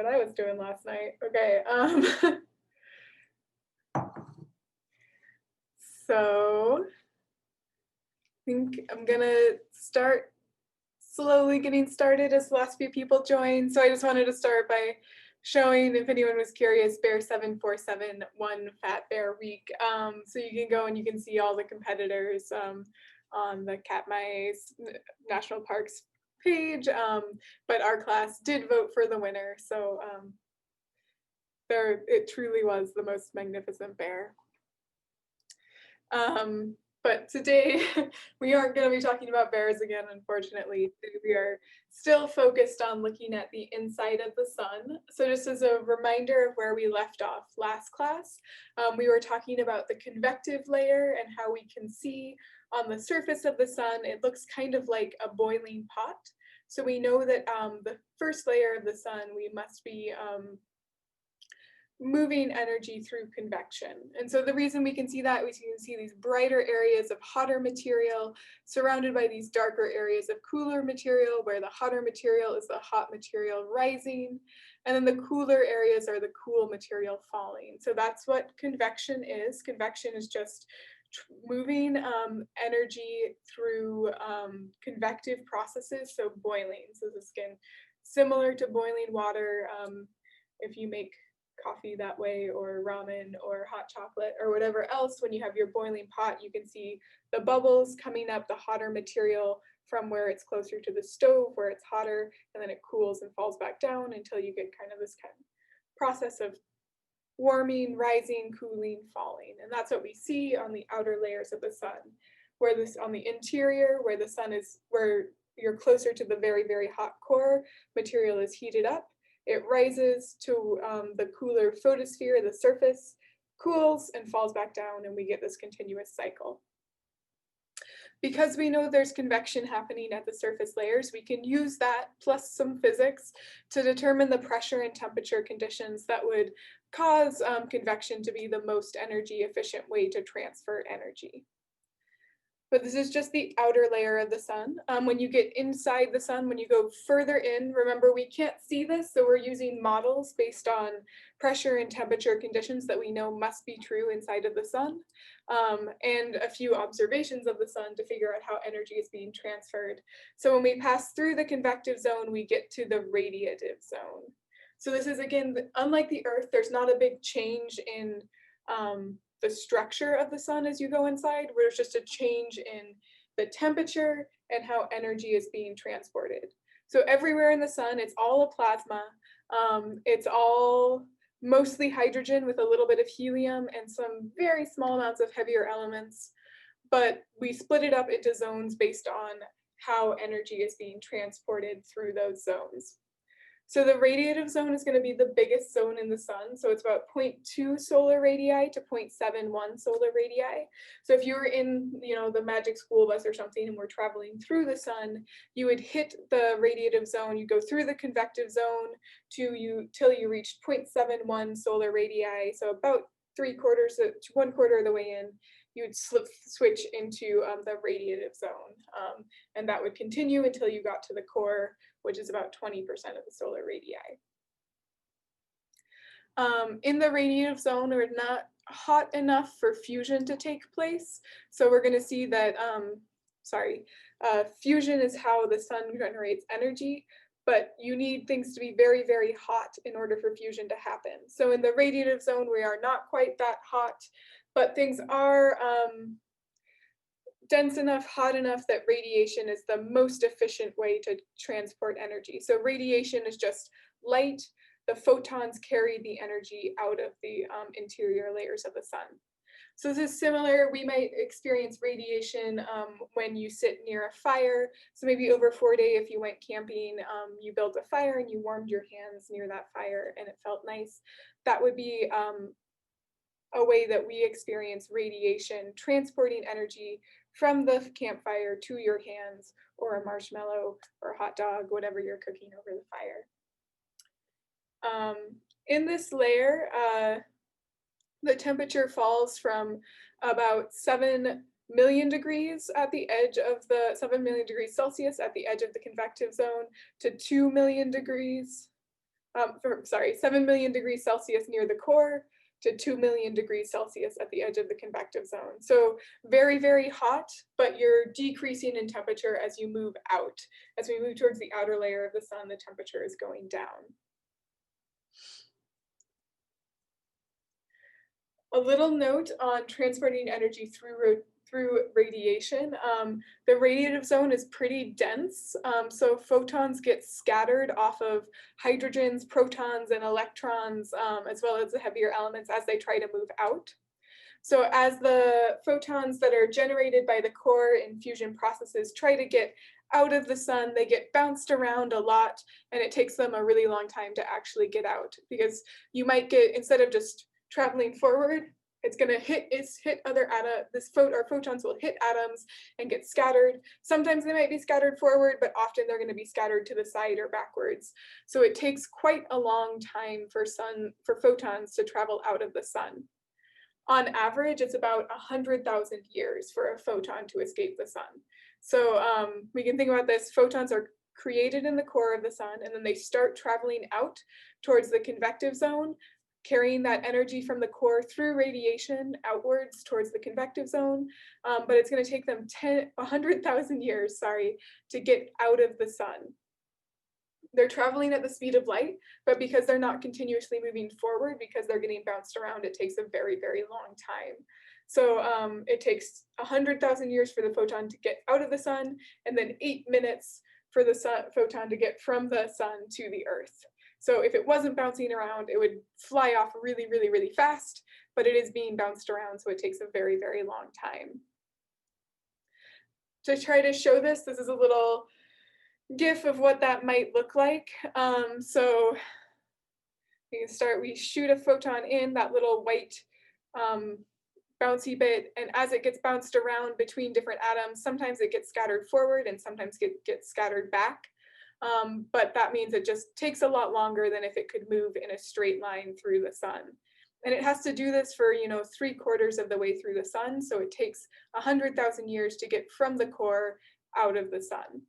I was doing last night. Okay. So I think I'm gonna start slowly getting started as the last few people join. So I just wanted to start by showing, if anyone was curious, Bear 747 won Fat Bear Week. So you can go and you can see all the competitors on the Katmai National Parks page. But our class did vote for the winner. So it truly was the most magnificent bear. But today we aren't going to be talking about bears again, unfortunately. We are still focused on looking at the inside of the sun. So just as a reminder of where we left off last class, we were talking about the convective layer and how we can see on the surface of the sun, it looks kind of like a boiling pot. So we know that the first layer of the sun, we must be moving energy through convection. And so the reason we can see that, we can see these brighter areas of hotter material surrounded by these darker areas of cooler material, where the hotter material is the hot material rising, and then the cooler areas are the cool material falling. So that's what convection is. Convection is just moving energy through convective processes, so boiling. So this is, again, similar to boiling water. If you make coffee that way, or ramen, or hot chocolate, or whatever else, when you have your boiling pot, you can see the bubbles coming up, the hotter material from where it's closer to the stove, where it's hotter, and then it cools and falls back down until you get kind of this kind of process of warming, rising, cooling, falling. And that's what we see on the outer layers of the sun. Where this on the interior, where the sun is, where you're closer to the very, very hot core, material is heated up. It rises to the cooler photosphere, the surface, cools and falls back down, and we get this continuous cycle. Because we know there's convection happening at the surface layers, we can use that plus some physics to determine the pressure and temperature conditions that would cause convection to be the most energy efficient way to transfer energy. But this is just the outer layer of the sun. When you get inside the sun, when you go further in, remember we can't see this, so we're using models based on pressure and temperature conditions that we know must be true inside of the sun, and a few observations of the sun to figure out how energy is being transferred. So when we pass through the convective zone, we get to the radiative zone. So this is, again, unlike the Earth, there's not a big change in the structure of the sun as you go inside, where there's just a change in the temperature and how energy is being transported. So everywhere in the sun, it's all a plasma. It's all mostly hydrogen with a little bit of helium and some very small amounts of heavier elements. But we split it up into zones based on how energy is being transported through those zones. So the radiative zone is going to be the biggest zone in the sun. So it's about 0.2 solar radii to 0.71 solar radii. So if you were in, the magic school bus or something and we're traveling through the sun, you would hit the radiative zone, you go through the convective zone till you reached 0.71 solar radii. So about 1/4 of the way in, you would switch into the radiative zone. And that would continue until you got to the core, which is about 20% of the solar radii. In the radiative zone, we're not hot enough for fusion to take place. So we're going to see that, fusion is how the sun generates energy, but you need things to be very, very hot in order for fusion to happen. So in the radiative zone, we are not quite that hot, but things are dense enough, hot enough that radiation is the most efficient way to transport energy. So radiation is just light. The photons carry the energy out of the interior layers of the sun. So this is similar. We might experience radiation when you sit near a fire. So maybe over 4-day, if you went camping, you built a fire and you warmed your hands near that fire and it felt nice. That would be a way that we experience radiation transporting energy from the campfire to your hands, or a marshmallow, or a hot dog, whatever you're cooking over the fire. In this layer, the temperature falls from about 7 million degrees at the edge of the 7 million degrees Celsius at the edge of the convective zone to 2 million degrees sorry, 7 million degrees Celsius near the core to 2 million degrees Celsius at the edge of the convective zone. So very, very hot, but you're decreasing in temperature as you move out. As we move towards the outer layer of the sun, the temperature is going down. A little note on transporting energy through radiation. The radiative zone is pretty dense, so photons get scattered off of hydrogens, protons, and electrons, as well as the heavier elements as they try to move out. So as the photons that are generated by the core in fusion processes try to get out of the sun, they get bounced around a lot, and it takes them a really long time to actually get out, because you might get, instead of just traveling forward, it's going to hit other atoms. Our photons will hit atoms and get scattered. Sometimes they might be scattered forward, but often they're going to be scattered to the side or backwards. So it takes quite a long time for photons to travel out of the sun. On average, it's about 100,000 years for a photon to escape the sun. So we can think about this: photons are created in the core of the sun, and then they start traveling out towards the convective zone, carrying that energy from the core through radiation outwards towards the convective zone. But it's going to take them 100,000 years, to get out of the sun. They're traveling at the speed of light, but because they're not continuously moving forward, because they're getting bounced around, it takes a very, very long time. So it takes 100,000 years for the photon to get out of the sun, and then 8 minutes for the photon to get from the sun to the Earth. So if it wasn't bouncing around, it would fly off really, really, really fast, but it is being bounced around, so it takes a very, very long time. To try to show this, this is a little GIF of what that might look like. So we shoot a photon in, that little white bouncy bit, and as it gets bounced around between different atoms, sometimes it gets scattered forward and sometimes gets scattered back. But that means it just takes a lot longer than if it could move in a straight line through the sun. And it has to do this for 3/4 of the way through the sun, so it takes 100,000 years to get from the core out of the sun.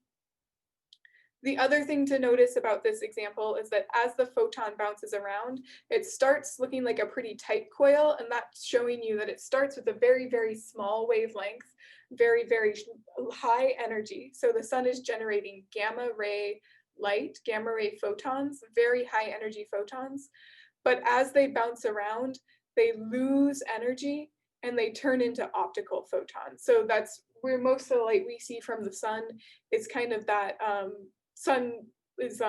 The other thing to notice about this example is that as the photon bounces around, it starts looking like a pretty tight coil, and that's showing you that it starts with a very, very small wavelength, very, very high energy. So the sun is generating gamma ray light, gamma ray photons, very high energy photons. But as they bounce around, they lose energy and they turn into optical photons. So that's where most of the light we see from the sun is kind of that sun is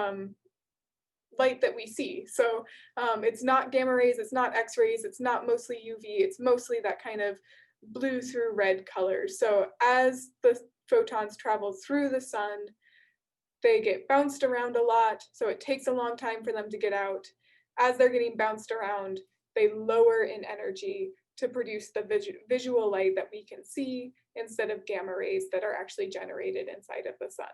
light that we see. So it's not gamma rays, it's not X-rays, it's not mostly UV, it's mostly that kind of blue through red color. So as the photons travel through the sun, they get bounced around a lot, so it takes a long time for them to get out. As they're getting bounced around, they lower in energy to produce the visual light that we can see instead of gamma rays that are actually generated inside of the sun.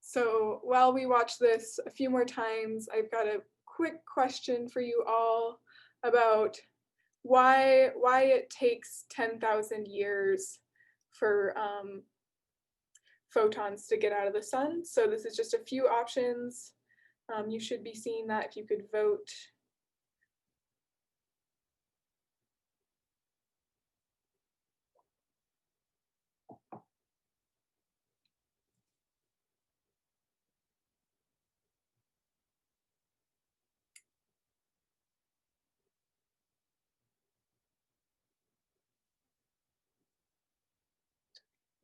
So while we watch this a few more times, I've got a quick question for you all about why it takes 10,000 years for photons to get out of the sun. So this is just a few options. You should be seeing that if you could vote.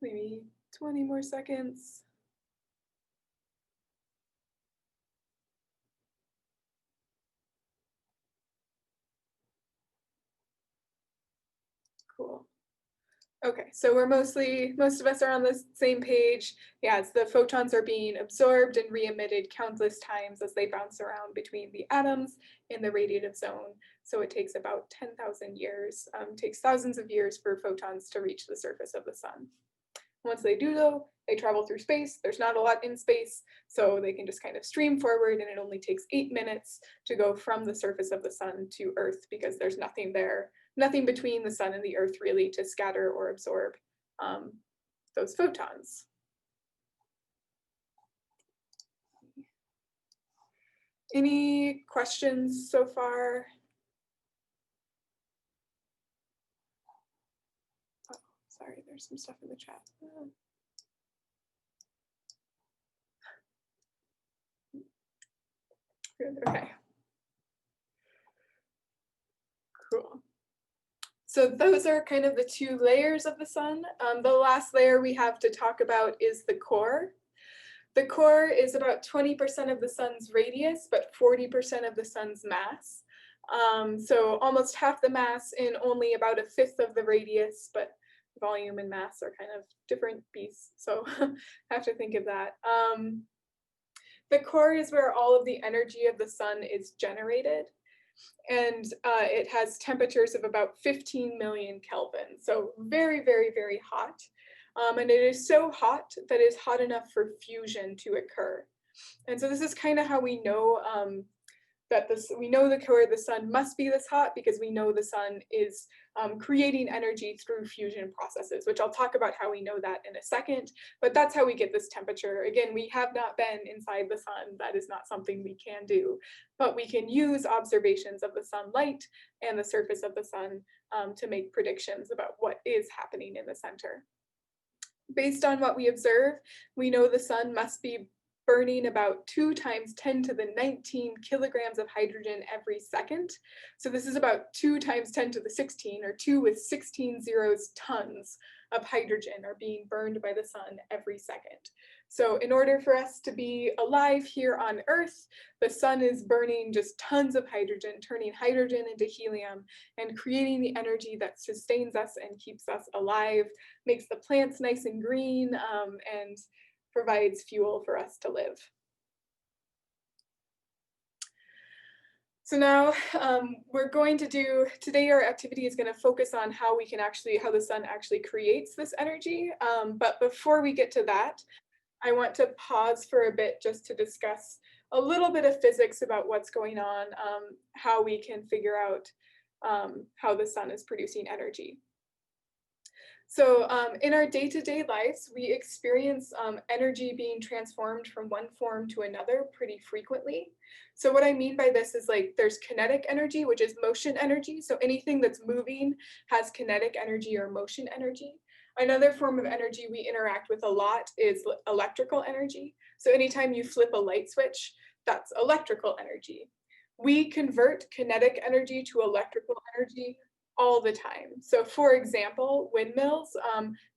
Maybe 20 more seconds. Cool. Okay, so most of us are on the same page. Yeah, it's the photons are being absorbed and re-emitted countless times as they bounce around between the atoms in the radiative zone. So it takes about 10,000 years, takes thousands of years for photons to reach the surface of the sun. Once they do though, they travel through space. There's not a lot in space, so they can just kind of stream forward, and it only takes 8 minutes to go from the surface of the sun to Earth, because there's nothing there, nothing between the sun and the Earth really to scatter or absorb those photons. Any questions so far? Oh, sorry, there's some stuff in the chat. Good, okay. Cool. So those are kind of the two layers of the sun. The last layer we have to talk about is the core. The core is about 20% of the sun's radius, but 40% of the sun's mass. So almost half the mass in only about a fifth of the radius, but volume and mass are kind of different beasts. So have to think of that. The core is where all of the energy of the sun is generated. And it has temperatures of about 15 million Kelvin. So very, very, very hot. And it is so hot that it's hot enough for fusion to occur. And so this is kind of how we know that we know the core of the sun must be this hot because we know the sun is creating energy through fusion processes, which I'll talk about how we know that in a second, but that's how we get this temperature. Again, we have not been inside the sun. That is not something we can do, but we can use observations of the sunlight and the surface of the sun to make predictions about what is happening in the center. Based on what we observe, we know the sun must be burning about 2 times 10 to the 19 kilograms of hydrogen every second. So this is about 2 times 10 to the 16, or 2 with 16 zeros tons of hydrogen are being burned by the sun every second. So in order for us to be alive here on Earth, the sun is burning just tons of hydrogen, turning hydrogen into helium and creating the energy that sustains us and keeps us alive, makes the plants nice and green, and provides fuel for us to live. So now we're going to do, today our activity is going to focus on how we can actually, how the sun actually creates this energy. But before we get to that, I want to pause for a bit just to discuss a little bit of physics about what's going on, how we can figure out how the sun is producing energy. So in our day-to-day lives, we experience energy being transformed from one form to another pretty frequently. So what I mean by this is like there's kinetic energy, which is motion energy. So anything that's moving has kinetic energy or motion energy. Another form of energy we interact with a lot is electrical energy. So anytime you flip a light switch, that's electrical energy. We convert kinetic energy to electrical energy all the time. So for example, windmills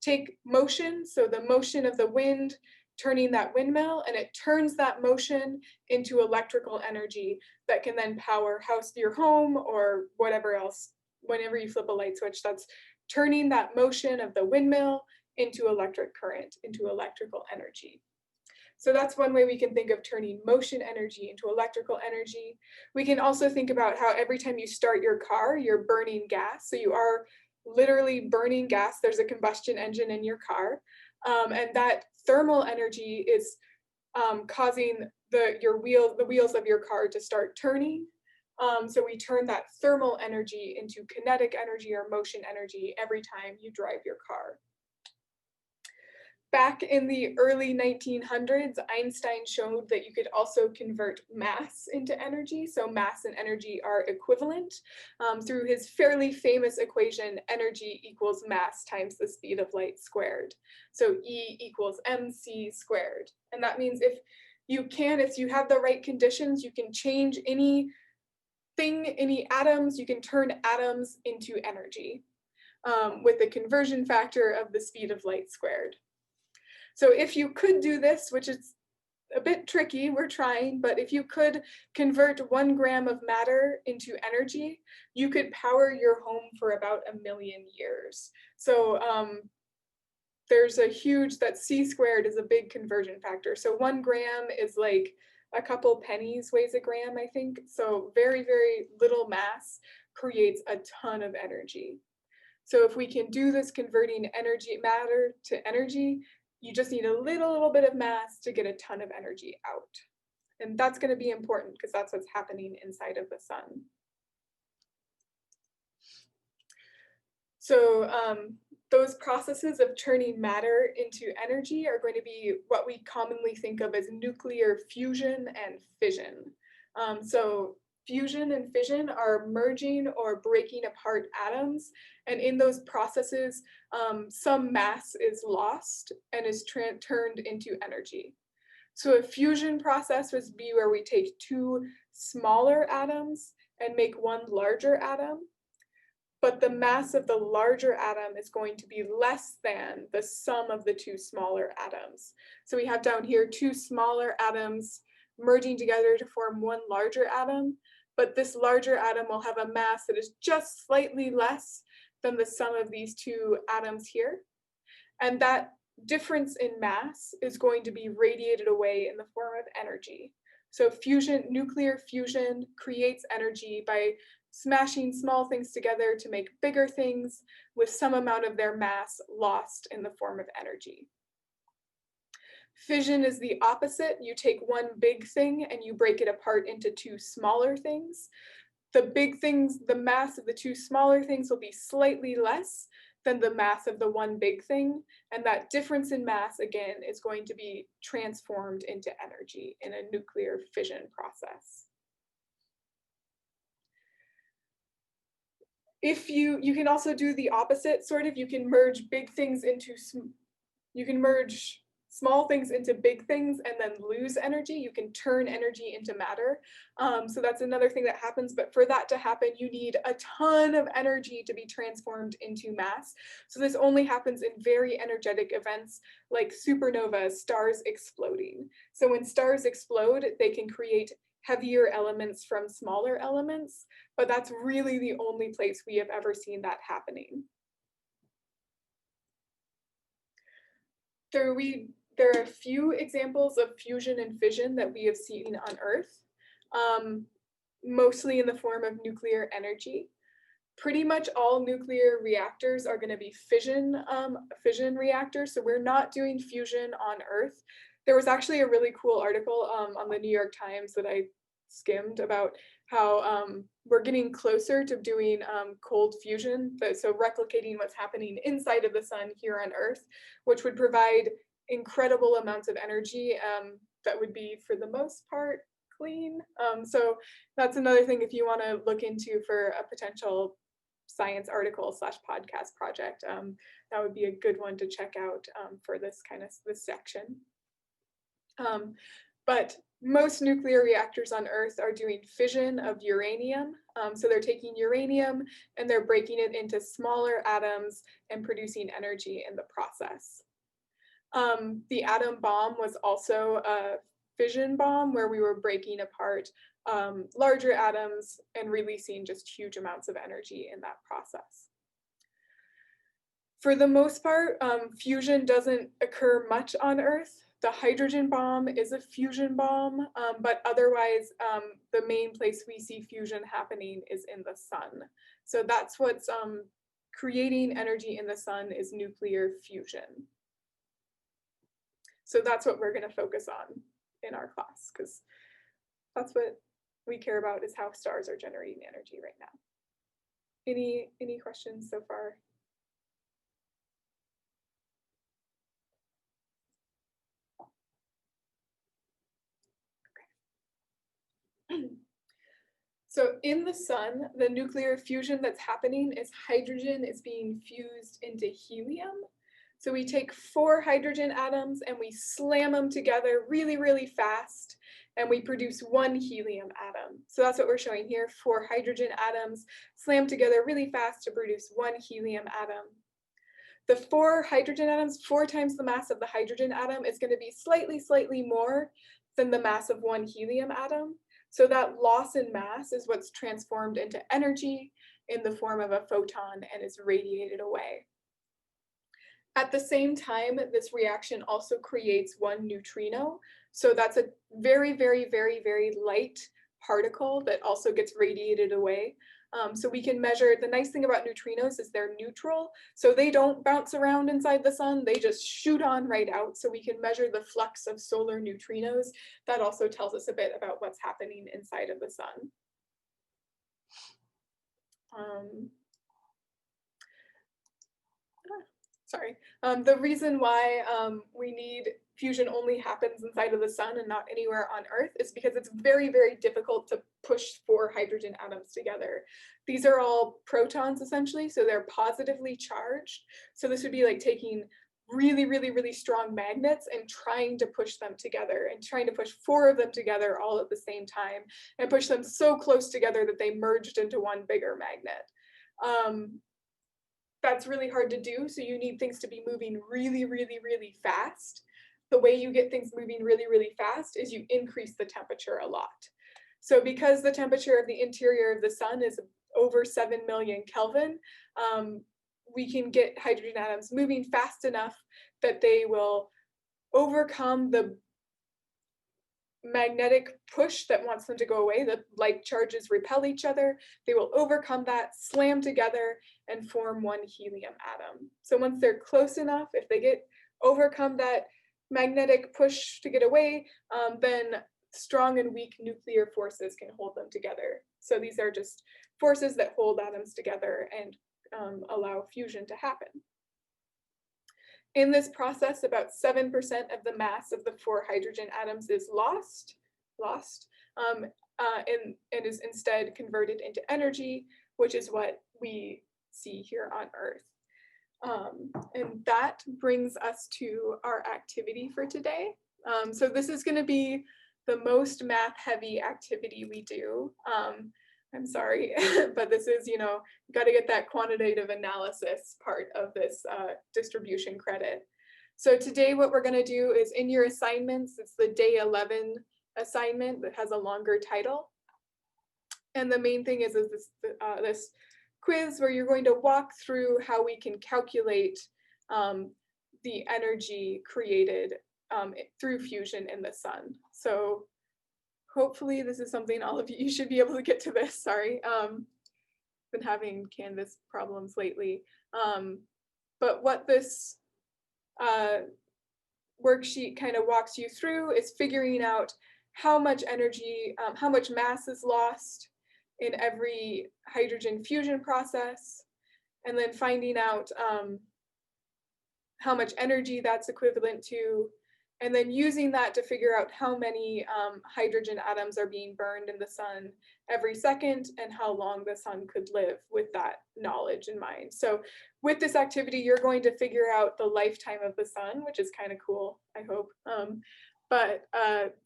take motion, so the motion of the wind turning that windmill, and it turns that motion into electrical energy that can then power your home or whatever else. Whenever you flip a light switch, that's turning that motion of the windmill into electric current, into electrical energy. So that's one way we can think of turning motion energy into electrical energy. We can also think about how every time you start your car, you're burning gas. So you are literally burning gas. There's a combustion engine in your car. And that thermal energy is causing the wheels of your car to start turning. So we turn that thermal energy into kinetic energy or motion energy every time you drive your car. Back in the early 1900s, Einstein showed that you could also convert mass into energy. So mass and energy are equivalent through his fairly famous equation, energy equals mass times the speed of light squared. So E equals mc squared. And that means if you have the right conditions, you can change any atoms, you can turn atoms into energy with the conversion factor of the speed of light squared. So if you could do this, which is a bit tricky, we're trying, but if you could convert 1 gram of matter into energy, you could power your home for about 1 million years. So there's a huge, that C squared is a big conversion factor. So 1 gram is like a couple pennies weighs a gram, I think. So very, very little mass creates a ton of energy. So if we can do this converting matter to energy, you just need a little bit of mass to get a ton of energy out. And that's going to be important because that's what's happening inside of the sun. So those processes of turning matter into energy are going to be what we commonly think of as nuclear fusion and fission. So fusion and fission are merging or breaking apart atoms. And in those processes, some mass is lost and is turned into energy. So a fusion process would be where we take two smaller atoms and make one larger atom, but the mass of the larger atom is going to be less than the sum of the two smaller atoms. So we have down here two smaller atoms merging together to form one larger atom, but this larger atom will have a mass that is just slightly less than the sum of these two atoms here. And that difference in mass is going to be radiated away in the form of energy. So fusion, nuclear fusion creates energy by smashing small things together to make bigger things with some amount of their mass lost in the form of energy. Fission is the opposite. You take one big thing and you break it apart into two smaller things. The big things, the mass of the two smaller things will be slightly less than the mass of the one big thing. And that difference in mass, again, is going to be transformed into energy in a nuclear fission process. If you can also do the opposite, sort of, you can merge big things into, you can merge small things into big things and then lose energy. You can turn energy into matter. So that's another thing that happens, but for that to happen, you need a ton of energy to be transformed into mass. So this only happens in very energetic events like supernovas, stars exploding. So when stars explode, they can create heavier elements from smaller elements, but that's really the only place we have ever seen that happening. There are a few examples of fusion and fission that we have seen on Earth, mostly in the form of nuclear energy. Pretty much all nuclear reactors are going to be fission reactors, so we're not doing fusion on Earth. There was actually a really cool article on the New York Times that I skimmed about how we're getting closer to doing cold fusion, so replicating what's happening inside of the sun here on Earth, which would provide incredible amounts of energy that would be, for the most part, clean. So that's another thing if you want to look into for a potential science article / podcast project. That would be a good one to check out for this section. But most nuclear reactors on Earth are doing fission of uranium. So they're taking uranium and they're breaking it into smaller atoms and producing energy in the process. The atom bomb was also a fission bomb where we were breaking apart larger atoms and releasing just huge amounts of energy in that process. For the most part, fusion doesn't occur much on Earth. The hydrogen bomb is a fusion bomb, but otherwise, the main place we see fusion happening is in the sun. So that's what's creating energy in the sun is nuclear fusion. So that's what we're going to focus on in our class, because that's what we care about, is how stars are generating energy right now. Any questions so far? Okay. So in the sun, the nuclear fusion that's happening is hydrogen is being fused into helium. So we take 4 hydrogen atoms and we slam them together really, really fast, and we produce 1 helium atom. So that's what we're showing here, 4 hydrogen atoms slammed together really fast to produce 1 helium atom. The 4 hydrogen atoms, 4 times the mass of the hydrogen atom, is going to be slightly more than the mass of 1 helium atom. So that loss in mass is what's transformed into energy in the form of a photon and is radiated away. At the same time, this reaction also creates 1 neutrino. So that's a very, very, very, very light particle that also gets radiated away. So we can measure, the nice thing about neutrinos is they're neutral. So they don't bounce around inside the sun, they just shoot on right out. So we can measure the flux of solar neutrinos. That also tells us a bit about what's happening inside of the sun. The reason why we need fusion only happens inside of the sun and not anywhere on Earth is because it's very, very difficult to push 4 hydrogen atoms together. These are all protons essentially, so they're positively charged. So this would be like taking really, really, really strong magnets and trying to push them together and trying to push 4 of them together all at the same time and push them so close together that they merged into one bigger magnet. That's really hard to do, so you need things to be moving really, really, really fast. The way you get things moving really, really fast is you increase the temperature a lot. So because the temperature of the interior of the sun is over 7 million Kelvin, we can get hydrogen atoms moving fast enough that they will overcome the magnetic push that wants them to go away. The like charges repel each other. They will overcome that, slam together, and form one helium atom. So once they're close enough, if they overcome that magnetic push to get away, then strong and weak nuclear forces can hold them together. So these are just forces that hold atoms together and allow fusion to happen. In this process, about 7% of the mass of the 4 hydrogen atoms is lost, and is instead converted into energy, which is what we see here on Earth. And that brings us to our activity for today. So this is going to be the most math-heavy activity we do. I'm sorry, but this is, you got to get that quantitative analysis part of this distribution credit. So today what we're going to do is in your assignments, it's the day 11 assignment that has a longer title. And the main thing is this quiz where you're going to walk through how we can calculate the energy created through fusion in the sun. So hopefully this is something all of you should be able to get to this, sorry. Been having Canvas problems lately. But what this worksheet kind of walks you through is figuring out how much energy, how much mass is lost in every hydrogen fusion process, and then finding out how much energy that's equivalent to, and then using that to figure out how many hydrogen atoms are being burned in the sun every second and how long the sun could live with that knowledge in mind. So with this activity, you're going to figure out the lifetime of the sun, which is kind of cool, I hope. But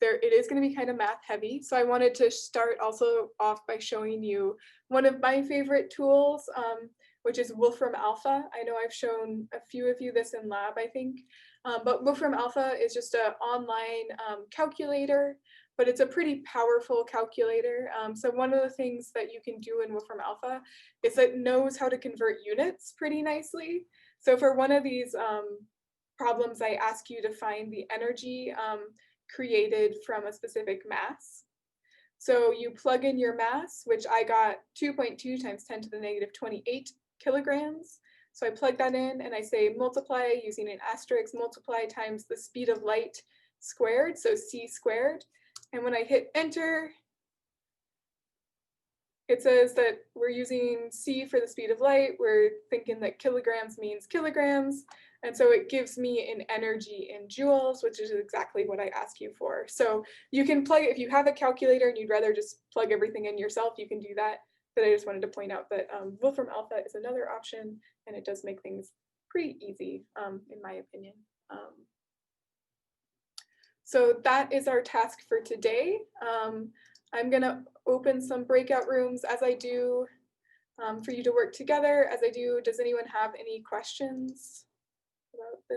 it is going to be kind of math heavy. So I wanted to start also off by showing you one of my favorite tools, which is Wolfram Alpha. I know I've shown a few of you this in lab, I think. But Wolfram Alpha is just an online calculator, but it's a pretty powerful calculator. So one of the things that you can do in Wolfram Alpha is it knows how to convert units pretty nicely. So for one of these problems, I ask you to find the energy created from a specific mass. So you plug in your mass, which I got 2.2 times 10 to the negative 28 kilograms. So I plug that in and I say multiply using an asterisk, multiply times the speed of light squared, so c squared. And when I hit enter, it says that we're using c for the speed of light. We're thinking that kilograms means kilograms. And so it gives me an energy in joules, which is exactly what I ask you for. So you can plug, if you have a calculator and you'd rather just plug everything in yourself, you can do that. But I just wanted to point out that Wolfram Alpha is another option, and it does make things pretty easy, in my opinion. So that is our task for today. I'm going to open some breakout rooms as I do for you to work together. As I do, does anyone have any questions about this?